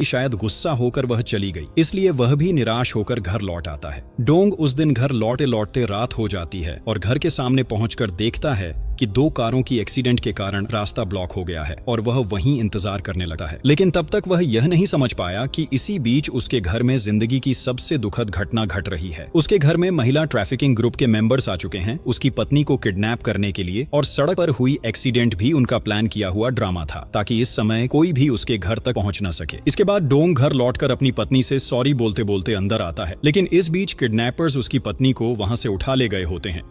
शायद गुस्सा होकर वह चली गई, इसलिए वह भी निराश होकर घर लौट आता है। डोंग उस दिन घर लौटते लौटते रात हो जाती है और घर के सामने पहुंचकर देखता है कि 2 कारों की एक्सीडेंट के कारण रास्ता ब्लॉक हो गया है और वह वहीं इंतजार करने लगा है। लेकिन तब तक वह यह नहीं समझ पाया कि इसी बीच उसके घर में जिंदगी की सबसे दुखद घटना घट रही है। उसके घर में महिला ट्रैफिकिंग ग्रुप के मेंबर्स आ चुके हैं उसकी पत्नी को किडनैप करने के लिए, और सड़क पर हुई एक्सीडेंट भी उनका प्लान किया हुआ ड्रामा था ताकि इस समय कोई भी उसके घर तक पहुंच न सके। इसके बाद डोंग घर लौटकर अपनी पत्नी से सॉरी बोलते बोलते अंदर आता है, लेकिन इस बीच किडनैपर्स उसकी पत्नी को वहां से उठा ले गए होते हैं।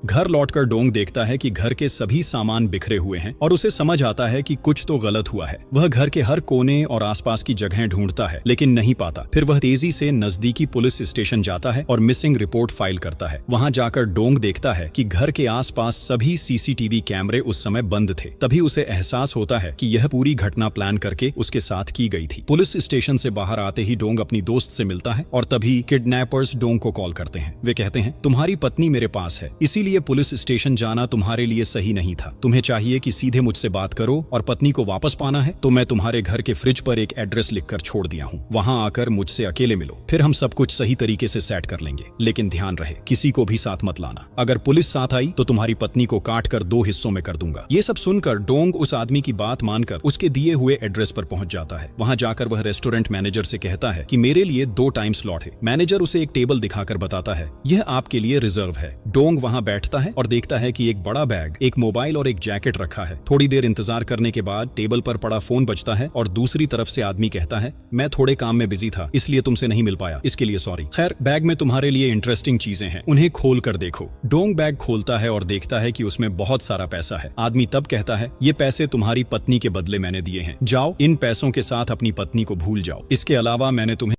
घर लौटकर डोंग देखता है कि घर के सभी सामान बिखरे हुए हैं और उसे समझ आता है कि कुछ तो गलत हुआ है। वह घर के हर कोने और आसपास की जगहें ढूंढता है लेकिन नहीं पाता। फिर वह तेजी से नजदीकी पुलिस स्टेशन जाता है और मिसिंग रिपोर्ट फाइल करता है। वहां जाकर डोंग देखता है कि घर के आसपास सभी सीसीटीवी कैमरे उस समय बंद थे। तभी उसे एहसास होता है कि यह पूरी घटना प्लान करके उसके साथ की गई थी। पुलिस स्टेशन से बाहर आते ही डोंग अपनी दोस्त से मिलता है और तभी किडनैपर्स डोंग को कॉल करते हैं। वे कहते हैं, तुम्हारी पत्नी मेरे पास है, इसीलिए पुलिस स्टेशन जाना तुम्हारे लिए सही नहीं था। तुम्हें चाहिए कि सीधे मुझसे बात करो और पत्नी को वापस पाना है तो मैं तुम्हारे घर के फ्रिज पर एक एड्रेस लिखकर छोड़ दिया हूँ। वहाँ आकर मुझसे अकेले मिलो, फिर हम सब कुछ सही तरीके से सेट कर लेंगे। लेकिन ध्यान रहे, किसी को भी साथ मत लाना। अगर पुलिस साथ आई तो तुम्हारी पत्नी को काट कर 2 हिस्सों में कर दूंगा। ये सब सुनकर डोंग उस आदमी की बात मानकर उसके दिए हुए एड्रेस पर पहुंच जाता है। वहां जाकर वह रेस्टोरेंट मैनेजर से कहता है कि मेरे लिए 2 टाइम स्लॉट है। मैनेजर उसे एक टेबल दिखाकर बताता है, यह आपके लिए रिजर्व है। डोंग वहां बैठता है और देखता है कि एक बड़ा बैग, एक मोबाइल और एक जैकेट रखा है। थोड़ी देर इंतजार करने के बाद टेबल पर पड़ा फोन बजता है और दूसरी तरफ से आदमी कहता है, मैं थोड़े काम में बिजी था इसलिए तुमसे नहीं मिल पाया, इसके लिए सॉरी। खैर, बैग में तुम्हारे लिए इंटरेस्टिंग चीजें हैं, उन्हें खोल कर देखो। डोंग बैग खोलता है और देखता है कि उसमें बहुत सारा पैसा है। आदमी तब कहता है, ये पैसे तुम्हारी पत्नी के बदले मैंने दिए हैं, जाओ इन पैसों के साथ अपनी पत्नी को भूल जाओ। इसके अलावा मैंने तुम्हें